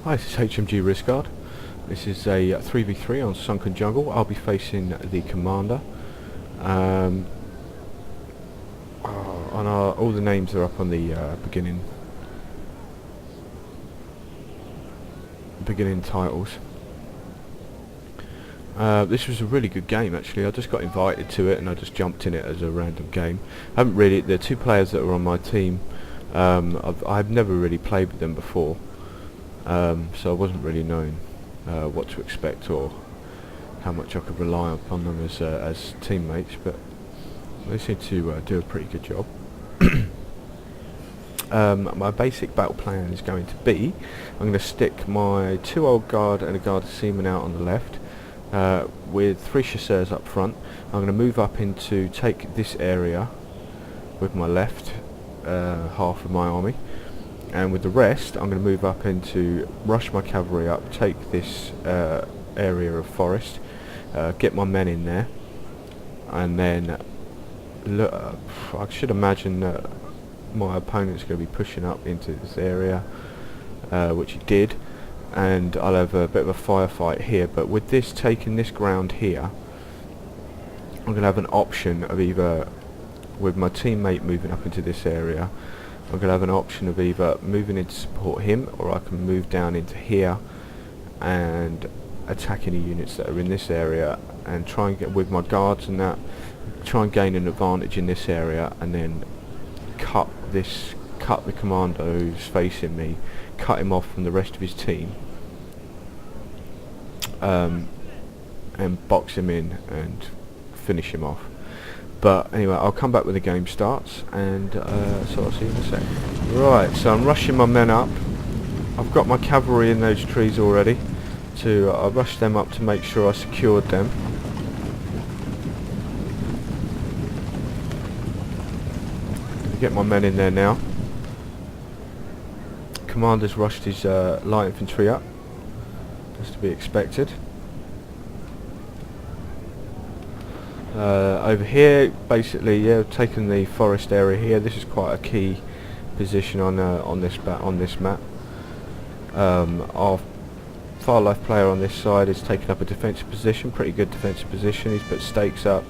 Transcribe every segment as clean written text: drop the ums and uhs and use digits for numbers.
Hi, this is HMG RISQUARD. This is a 3v3 on Sunken Jungle. I'll be facing the commander. All the names are up on the beginning titles. This was a really good game actually. I just got invited to it and I just jumped in it as a random game. I haven't really. The two players that were on my team, I've never really played with them before. So I wasn't really knowing what to expect or how much I could rely upon them as teammates, but they seem to do a pretty good job. My basic battle plan is going to be, I'm going to stick my 2 old guard and a guard of seamen out on the left, with 3 chasseurs up front. I'm going to move up into take this area with my left half of my army. And with the rest, I'm going to move up into rush my cavalry up, take this area of forest, get my men in there, and then I should imagine that my opponent's going to be pushing up into this area, which he did, and I'll have a bit of a firefight here. But with this taking this ground here, I'm going to have an option of either, with my teammate moving up into this area, I'm going to have an option of either moving in to support him, or I can move down into here and attack any units that are in this area and try and get with my guards and that, try and gain an advantage in this area, and then cut the commander who's facing me, cut him off from the rest of his team, and box him in and finish him off. But anyway, I'll come back when the game starts, and so I'll see you in a sec. Right, so I'm rushing my men up. I've got my cavalry in those trees already. I rushed them up to make sure I secured them. Get my men in there now. Commander's rushed his light infantry up, as to be expected. Over here, basically, yeah, taking the forest area here. This is quite a key position on this map. Our far left player on this side is taking up a defensive position, pretty good defensive position. He's put stakes up.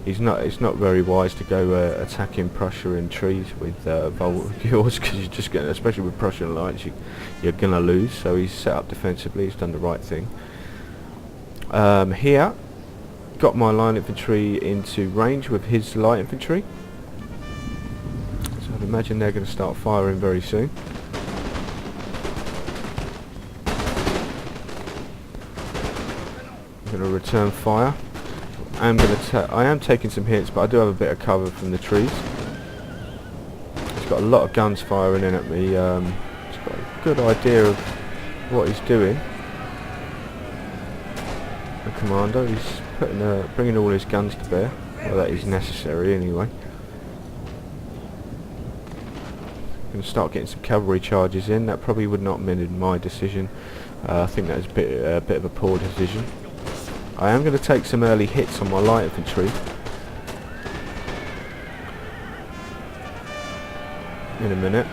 It's not very wise to go attacking Prussia in trees with Volgeurs, because you're just getting, especially with Prussian lights, you're gonna lose. So he's set up defensively. He's done the right thing. Here, got my line infantry into range with his light infantry, so I'd imagine they're going to start firing very soon. I'm going to return fire. I am taking some hits, but I do have a bit of cover from the trees. He's got a lot of guns firing in at me. He's got a good idea of what he's doing. The commander, he's bringing all his guns to bear. Well, that is necessary anyway. Going to start getting some cavalry charges in. That probably would not have been my decision. I think that is a bit of a poor decision. I am going to take some early hits on my light infantry in a minute,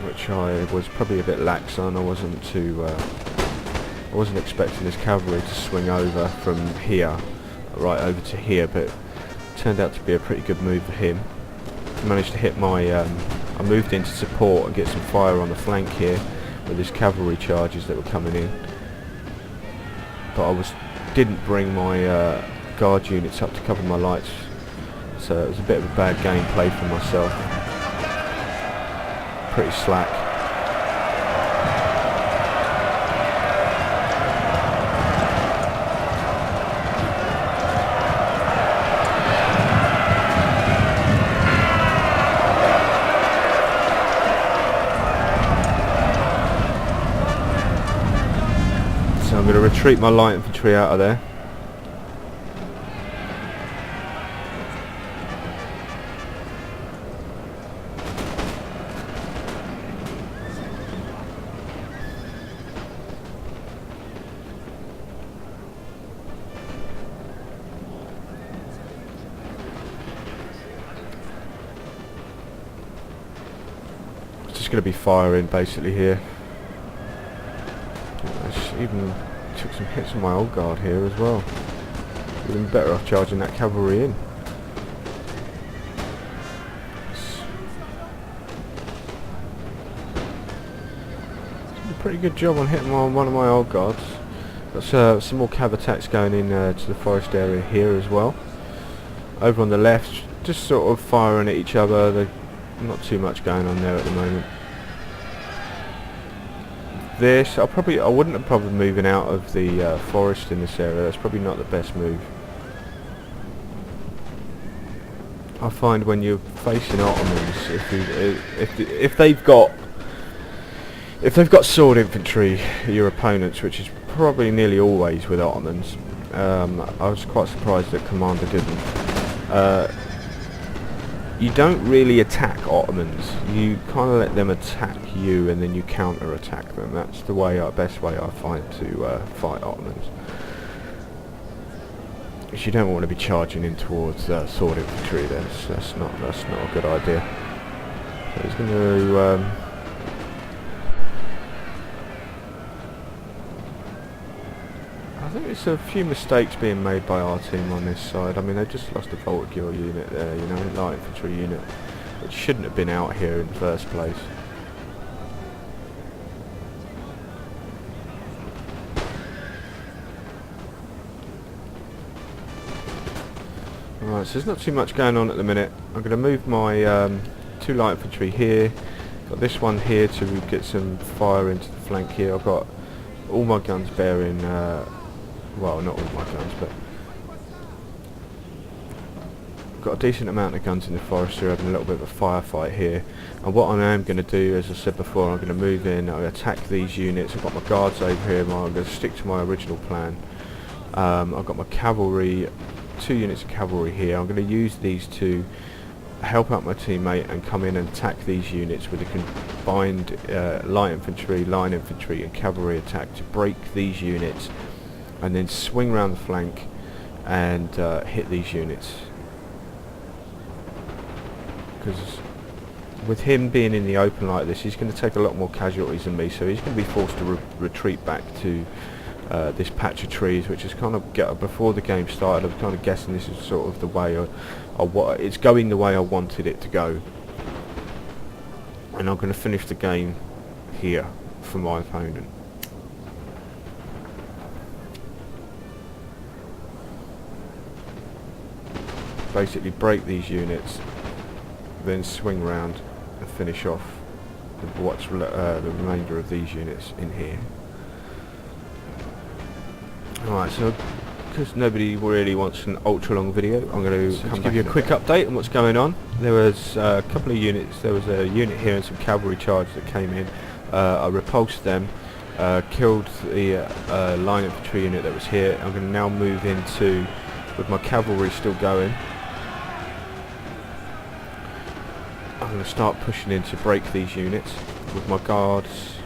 which I was probably a bit lax on. I wasn't expecting this cavalry to swing over from here right over to here, but it turned out to be a pretty good move for him. Managed to hit my I moved in to support and get some fire on the flank here with his cavalry charges that were coming in, but I didn't bring my guard units up to cover my lights, so it was a bit of a bad gameplay for myself. Pretty slack. So I'm going to retreat my light infantry out of there. It's just going to be firing basically here. even took some hits on my old guard here as well. Would have been better off charging that cavalry in. Did a pretty good job on hitting one of my old guards. Got some more cav attacks going in to the forest area here as well. Over on the left, just sort of firing at each other. There's not too much going on there at the moment. This, I wouldn't have probably moving out of the forest in this area. That's probably not the best move. I find when you're facing Ottomans, if they've got sword infantry, your opponents, which is probably nearly always with Ottomans, I was quite surprised that Commander didn't. You don't really attack Ottomans. You kind of let them attack you, and then you counter-attack them. That's the best way I find to fight Ottomans. Because you don't want to be charging in towards sword infantry. That's not a good idea. So he's going to. I think there's a few mistakes being made by our team on this side. I mean, they've just lost a Voltigeur unit there, you know, light infantry unit, which shouldn't have been out here in the first place. Alright, so there's not too much going on at the minute. I'm going to move my 2 light infantry here. Got this one here to get some fire into the flank here. I've got all my guns bearing, well, not all my guns, but I've got a decent amount of guns in the forest here, having a little bit of a firefight here. And what I am going to do, as I said before, I'm going to move in, I'll attack these units. I've got my guards over here, I'm going to stick to my original plan. I've got my cavalry, 2 units of cavalry here. I'm going to use these to help out my teammate and come in and attack these units with a combined light infantry, line infantry and cavalry attack to break these units, and then swing round the flank and hit these units. Because with him being in the open like this, he's going to take a lot more casualties than me, so he's going to be forced to retreat back to this patch of trees, which is kind of before the game started. I was kind of guessing this is sort of the way it's going the way I wanted it to go, and I'm going to finish the game here for my opponent. Basically break these units, then swing round and finish off the remainder of these units in here. Alright, so because nobody really wants an ultra long video, I'm going to give you a quick update on what's going on. There was a couple of units. There was a unit here and some cavalry charge that came in. I repulsed them, killed the line infantry unit that was here. I'm going to now move into, with my cavalry still going, I'm going to start pushing in to break these units with my guards,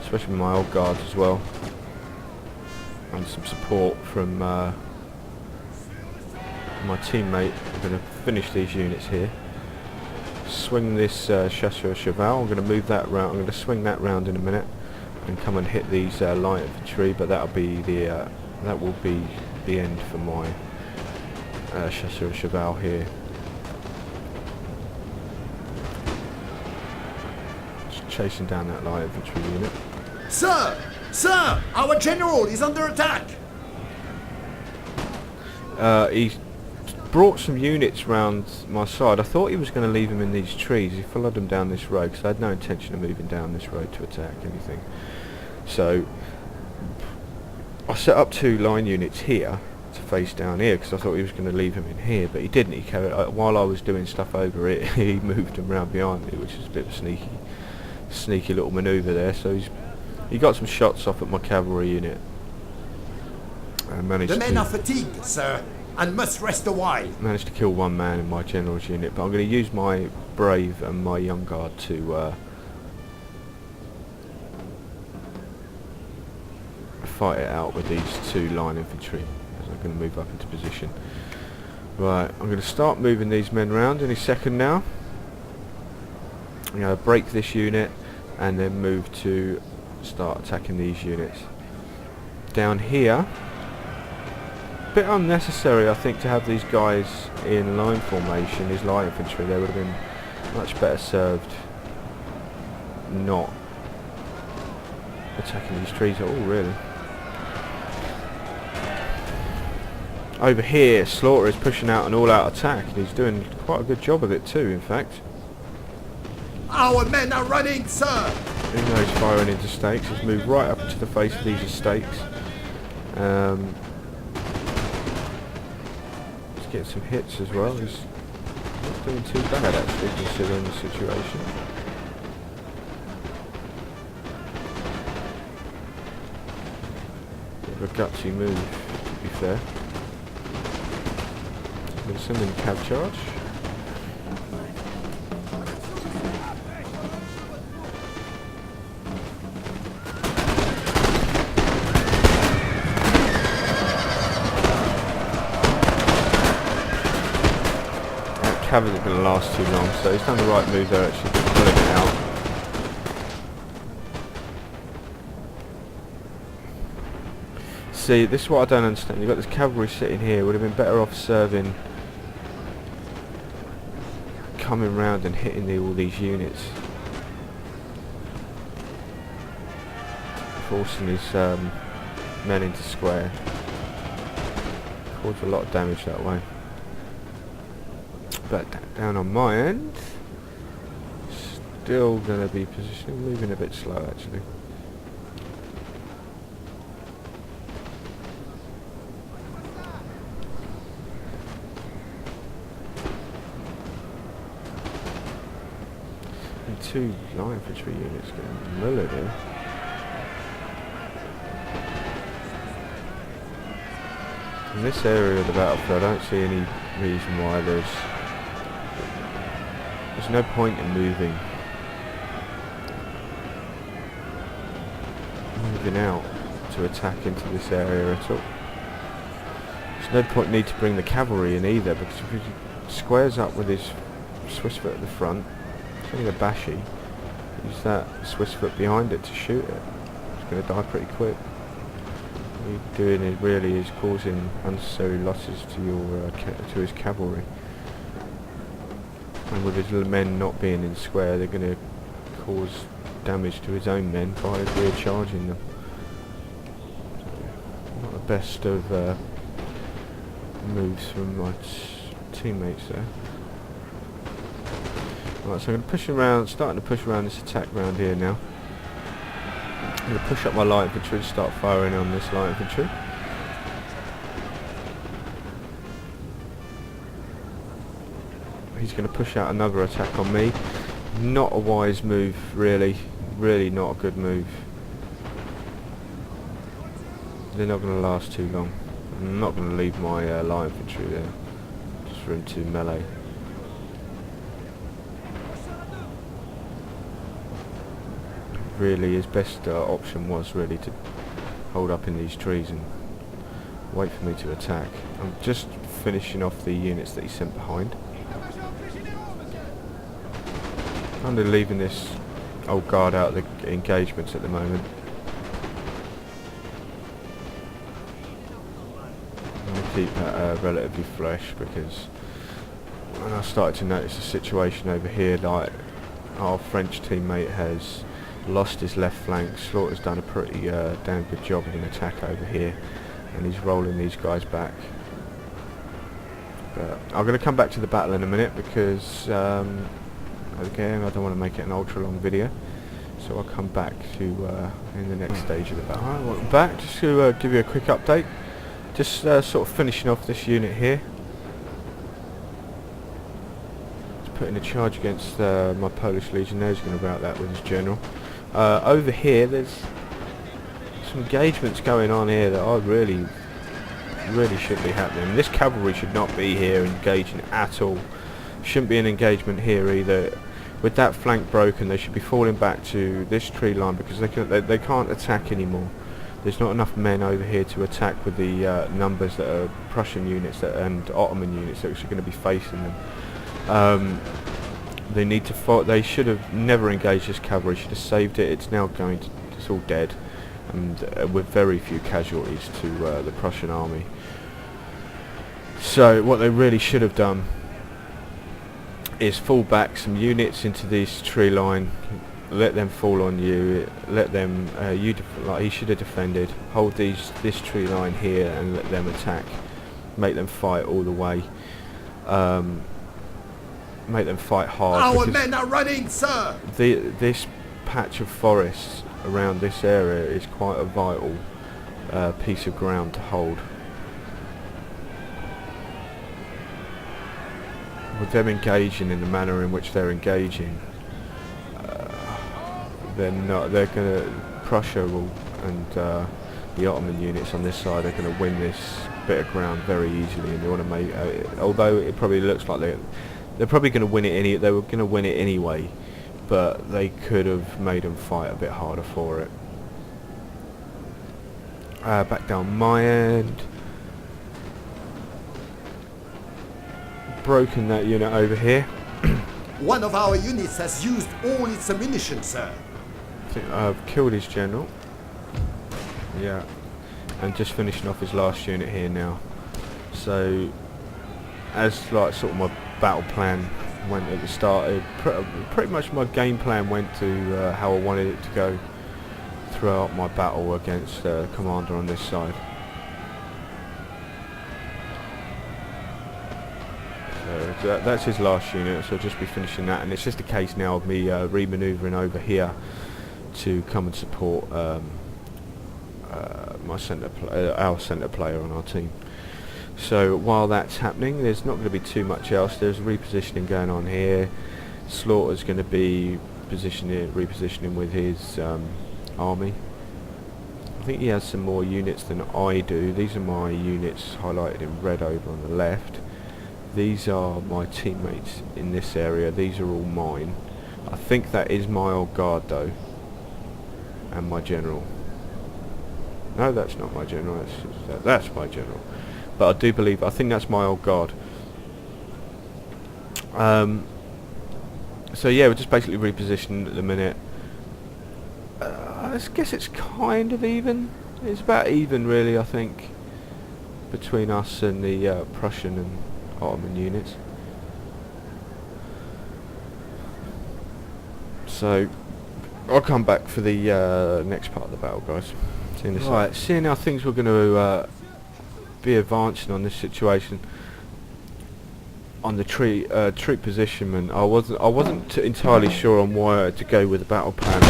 especially my old guards as well, and some support from my teammate. I'm going to finish these units here. Swing this chasseur cheval. I'm going to move that round. I'm going to swing that round in a minute and come and hit these light infantry. But that will be the end for my chasseur cheval here. Just chasing down that light infantry unit. Sir! Sir! Our general is under attack! He's brought some units round my side. I thought he was going to leave them in these trees. He followed them down this road because I had no intention of moving down this road to attack anything. So I set up 2 line units here to face down here because I thought he was going to leave them in here, but he didn't. He carried, while I was doing stuff over it, he moved them round behind me, which is a bit of a sneaky little manoeuvre there. So he got some shots off at my cavalry unit. And managed the men are fatigued, sir, and must rest a while. Managed to kill 1 man in my general's unit, but I'm going to use my brave and my young guard to fight it out with these 2 line infantry as I'm going to move up into position. Right, I'm going to start moving these men round any second now. I'm going to break this unit and then move to start attacking these units. down here. Bit unnecessary, I think, to have these guys in line formation, these light infantry. They would have been much better served not attacking these trees at all, really. Over here, Slaughter is pushing out an all-out attack, and he's doing quite a good job of it too, in fact. Our men are running, sir! Even though he's firing into stakes, he's moved right up to the face of these estates. He's getting some hits as well. He's not doing too bad, actually, considering the situation. Bit of a gutsy move, to be fair. I'm going to send in a cav charge. Cav isn't going to last too long, so he's done the right move there, actually, pulling it out. See, this is what I don't understand. You've got this cavalry sitting here. Would have been better off serving, coming round and hitting all these units, forcing his men into square. Caused a lot of damage that way. But down on my end, still going to be positioning, moving a bit slow actually. And 2 light infantry units getting mullered here. In this area of the battlefield, I don't see any reason why there's no point in moving out to attack into this area at all. There's no point need to bring the cavalry in either, because if he squares up with his Swissfoot at the front, it's only a Bashi, use that Swissfoot behind it to shoot it. It's going to die pretty quick. What you're doing is really is causing unnecessary losses to your to his cavalry. And with his little men not being in square, they're going to cause damage to his own men by rear charging them. So, not the best of moves from my teammates there. Right, so I'm going to push around, starting to push around this attack round here now. I'm going to push up my light infantry and start firing on this light infantry. He's going to push out another attack on me. Not a wise move, really. Really not a good move. They're not going to last too long. I'm not going to leave my light infantry there, just for him to melee. Really, his best option was really to hold up in these trees and wait for me to attack. I'm just finishing off the units that he sent behind. Kind of leaving this old guard out of the engagements at the moment. I'm going to keep that relatively fresh, because when I started to notice the situation over here, like our French teammate has lost his left flank, Slaughter's done a pretty damn good job of an attack over here, and he's rolling these guys back. But I'm going to come back to the battle in a minute, because again, I don't want to make it an ultra long video, so I'll come back to in the next stage of the battle. Alright, welcome back. Just to give you a quick update, just sort of finishing off this unit here. Just putting a charge against my Polish Legionnaire. He's going to rout that with his general. Over here, there's some engagements going on here that are really should be happening. This cavalry should not be here engaging at all. Shouldn't be an engagement here either. With that flank broken, they should be falling back to this tree line, because they can't attack anymore. There's not enough men over here to attack with the numbers that are Prussian units and Ottoman units that are going to be facing them. They need to fight. They should have never engaged this cavalry. Should have saved it. It's now it's all dead. and with very few casualties to the Prussian army. So what they really should have done is fall back some units into this tree line, let them fall on you, let them like he should have defended, hold this tree line here and let them attack, make them fight all the way, make them fight hard. Our men are running, sir! This patch of forests around this area is quite a vital piece of ground to hold. With them engaging in the manner in which they're engaging, Prussia will, and the Ottoman units on this side are going to win this bit of ground very easily, and they want to make, although it probably looks like they're probably going to win it they were going to win it anyway, but they could have made them fight a bit harder for it. Back down my end. Broken that unit over here. One of our units has used all its ammunition, sir. I think I've killed his general. Yeah. And just finishing off his last unit here now. So, as like sort of my battle plan went at the start, pretty much my game plan went to how I wanted it to go throughout my battle against the commander on this side. So that's his last unit, so I'll just be finishing that, and it's just a case now of me re-manoeuvring over here to come and support our centre player on our team. So while that's happening, there's not going to be too much else. There's repositioning going on here. Slaughter's going to be repositioning with his army. I think he has some more units than I do. These are my units highlighted in red over on the left. These are my teammates in this area. These are all mine. I think that is my old guard though, and my general. No, that's not my general. That's my general. But I think that's my old guard. So yeah, we're just basically repositioning at the minute. I guess it's kind of even. It's about even, really. I think between us and the Prussian and Ottoman units. So I'll come back for the next part of the battle, guys. Right, seeing how things were going to be advancing on this situation on the troop positionment, I wasn't entirely sure on where to go with the battle plan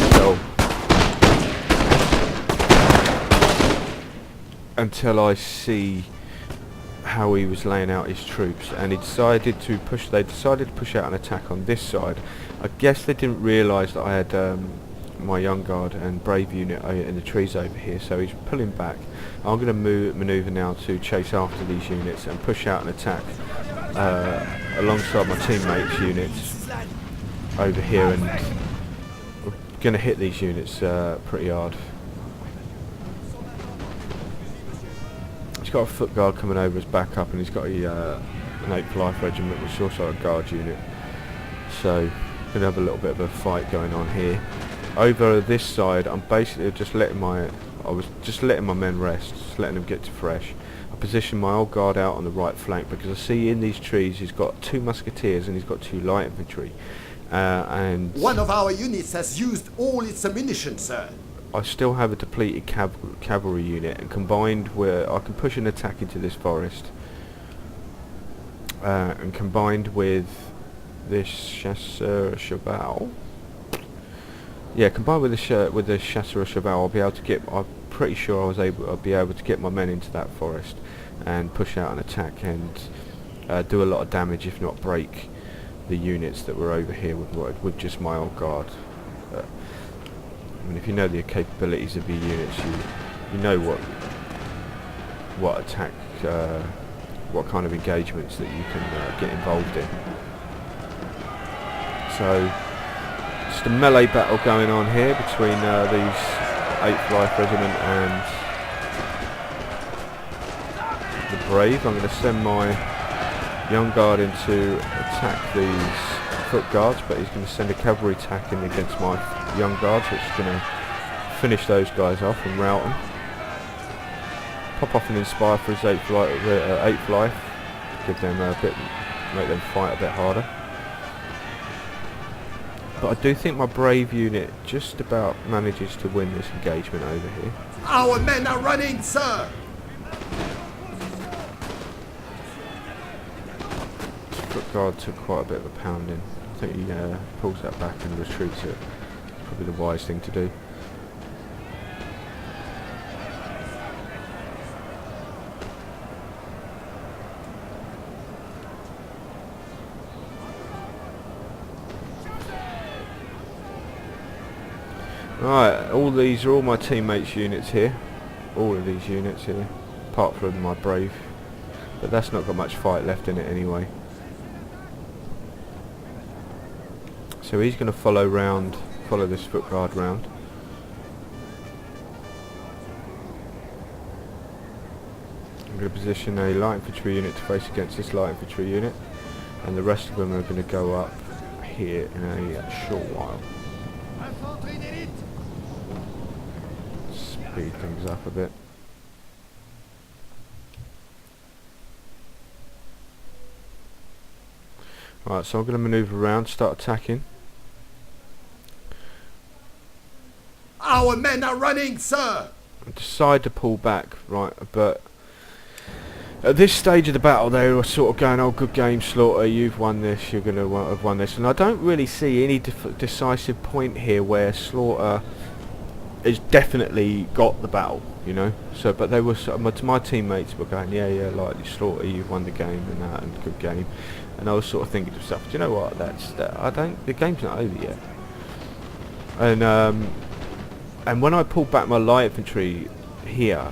until I see how he was laying out his troops, and they decided to push out an attack on this side. I guess they didn't realise that I had my Young Guard and Brave unit in the trees over here, so he's pulling back. I'm going to manoeuvre now to chase after these units and push out an attack alongside my teammates' units over here, and we're going to hit these units pretty hard. He's got a foot guard coming over as backup, and he's got an 8th Life Regiment, which is also a guard unit. So, going to have a little bit of a fight going on here. Over this side, I'm basically just letting my men rest, just letting them get to fresh. I position my old guard out on the right flank because I see in these trees he's got 2 musketeers and he's got 2 light infantry. And one of our units has used all its ammunition, sir. I still have a depleted cavalry unit, and combined with, I can push an attack into this forest, and combined with this chasseur cheval, combined with the chasseur cheval, I'll be able to get. I'm pretty sure I'll be able to get my men into that forest and push out an attack and do a lot of damage, if not break the units that were over here with just my old guard. I mean, if you know the capabilities of your units, you know what attack, what kind of engagements that you can get involved in. So, just a melee battle going on here between these 8th Life Regiment and the Brave. I'm going to send my Young Guard in to attack these foot guards, but he's going to send a cavalry attack in against my Young Guards, which is going to finish those guys off and rout them. Pop off and inspire for his 8th life. Give them a bit, make them fight a bit harder. But I do think my brave unit just about manages to win this engagement over here. Our men are running, sir! Foot guard took quite a bit of a pounding. I think he pulls that back and retreats it. Probably the wise thing to do. Right, all these are all my teammates' units here. All of these units here, apart from my brave. But that's not got much fight left in it anyway. So he's going to follow this foot guard round. I'm going to position a light infantry unit to face against this light infantry unit, and the rest of them are going to go up here in a short while. Speed things up a bit. Right, so I'm going to manoeuvre around, start attacking. Our men are running, sir! I decide to pull back, right, but at this stage of the battle they were sort of going, oh, good game, Slaughter, you've won this, you're going to have won this, and I don't really see any decisive point here where Slaughter has definitely got the battle, you know. So, but they were my teammates were going, yeah, like Slaughter, you've won the game and that, and good game. And I was sort of thinking to myself, do you know what? The game's not over yet. And when I pulled back my light infantry here,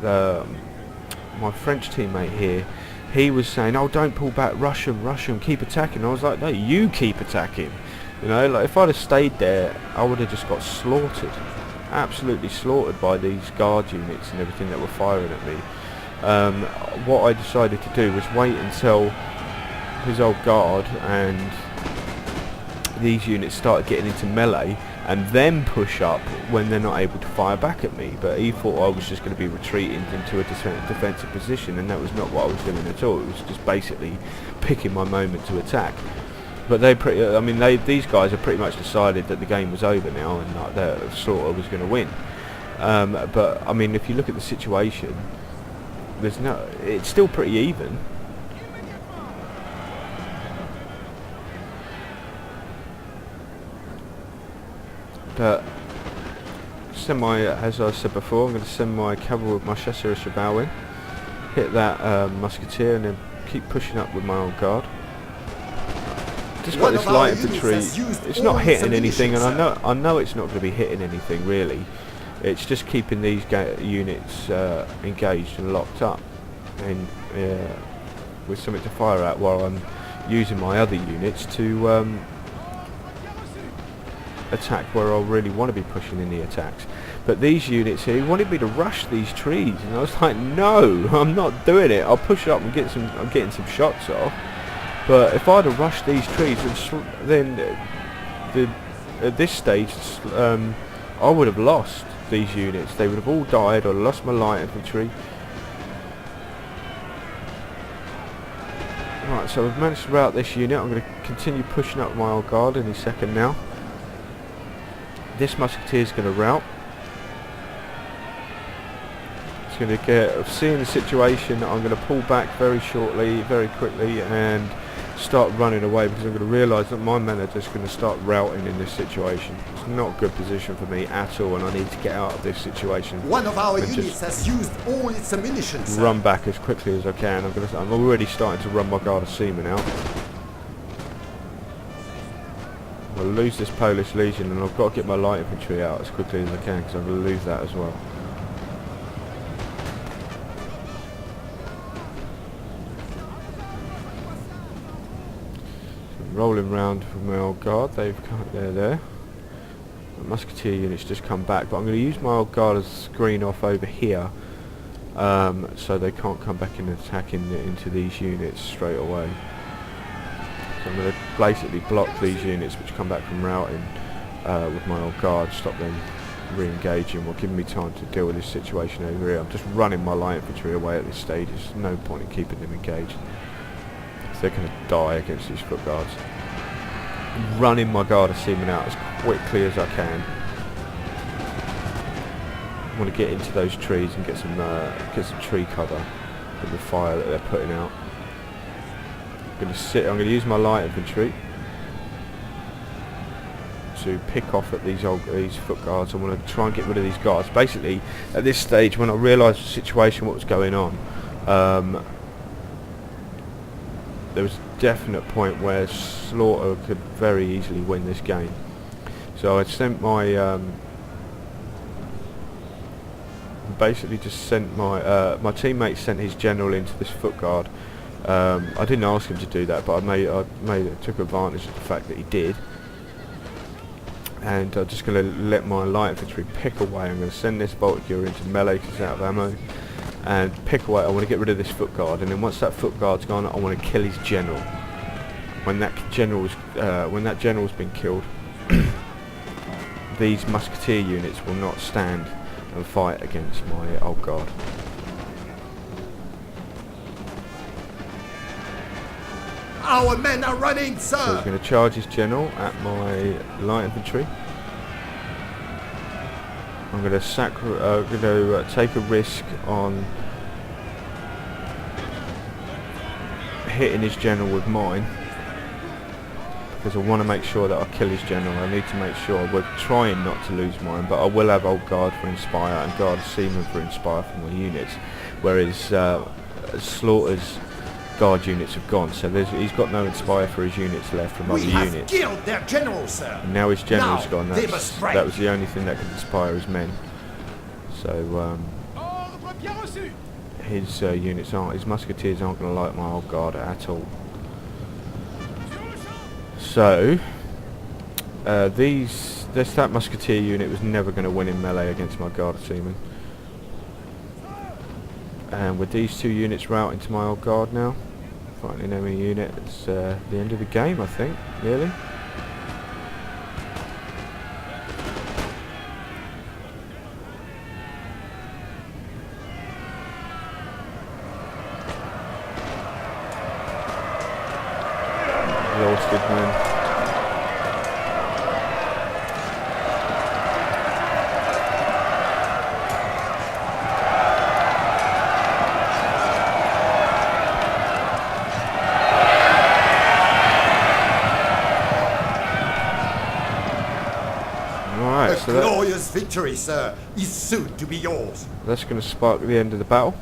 my French teammate here, he was saying, oh, don't pull back, rush them, keep attacking. And I was like, no, you keep attacking. You know, like if I'd have stayed there, I would have just got slaughtered. Absolutely slaughtered by these guard units and everything that were firing at me. What I decided to do was wait until his old guard and these units started getting into melee and then push up when they're not able to fire back at me. But he thought I was just going to be retreating into a defensive position, and that was not what I was doing at all. It was just basically picking my moment to attack. But these guys have pretty much decided that the game was over now and that Slaughter was going to win. But I mean, if you look at the situation, it's still pretty even. But as I said before, I'm going to send my cavalry with my chasseur cheval in, hit that musketeer, and then keep pushing up with my old guard. Just got this light infantry. It's not hitting anything, and I know it's not going to be hitting anything really. It's just keeping these units engaged and locked up, and with something to fire at while I'm using my other units to attack where I really want to be pushing in the attacks. But these units here wanted me to rush these trees, and I was like, no, I'm not doing it. I'll push up and I'm getting some shots off. But if I'd have rushed these trees, then at this stage I would have lost these units. They would have all died, or lost my light infantry. Right, so I've managed to rout this unit. I'm going to continue pushing up my old guard any second now. This musketeer is going to rout. It's going to get, seeing the situation, I'm going to pull back very quickly, and start running away, because I'm going to realise that my men are just going to start routing in this situation. It's not a good position for me at all, and I need to get out of this situation. One of our units has used all its ammunition, sir. Run back as quickly as I can. I'm already starting to run my guard of seamen out. I'll lose this Polish Legion, and I've got to get my light infantry out as quickly as I can, because I'm going to lose that as well. Rolling round for my old guard, they're there. The musketeer units just come back, but I'm going to use my old guard as screen off over here, so they can't come back and attack into these units straight away. So I'm going to basically block these units which come back from routing with my old guard, stop them re-engaging or giving me time to deal with this situation over here. I'm just running my light infantry away at this stage. There's no point in keeping them engaged. They're going to die against these foot guards. Running my guard of seamen out as quickly as I can. I want to get into those trees and get some tree cover with the fire that they're putting out. I'm going to use my light infantry to pick off at these foot guards. I want to try and get rid of these guards. Basically, at this stage, when I realised the situation, what was going on, there was a definite point where Slaughter could very easily win this game. So I sent my basically just sent my my teammate sent his general into this foot guard. I didn't ask him to do that, but I took advantage of the fact that he did. And I'm just going to let my light infantry pick away. I'm going to send this Voltigeur into melee because it's out of ammo, and pick away. I want to get rid of this foot guard, and then once that foot guard's gone, I want to kill his general. When that general's been killed, these musketeer units will not stand and fight against my old guard. Our men are running, sir! So he's going to charge his general at my light infantry. I'm going to take a risk on hitting his general with mine, because I want to make sure that I kill his general. I need to make sure we're trying not to lose mine, but I will have old guard for inspire and guard seamen for inspire for my units, whereas Slaughter's guard units have gone, so he's got no inspire for his units left from other units. We have killed their general, sir. And now his general's gone. That was the only thing that could inspire his men. So his his musketeers aren't going to like my old guard at all. So that musketeer unit was never going to win in melee against my guard of seamen. And with these two units routing to my old guard now, fighting an enemy unit, it's the end of the game, I think, nearly. Exhausted men. A glorious victory, sir, is soon to be yours. That's going to spark the end of the battle.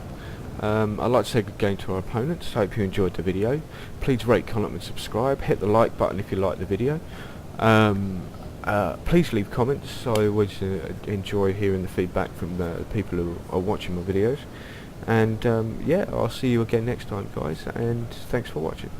I'd like to say good game to our opponents. Hope you enjoyed the video. Please rate, comment and subscribe. Hit the like button if you like the video. Please leave comments. I always enjoy hearing the feedback from the people who are watching my videos. And yeah, I'll see you again next time, guys, and thanks for watching.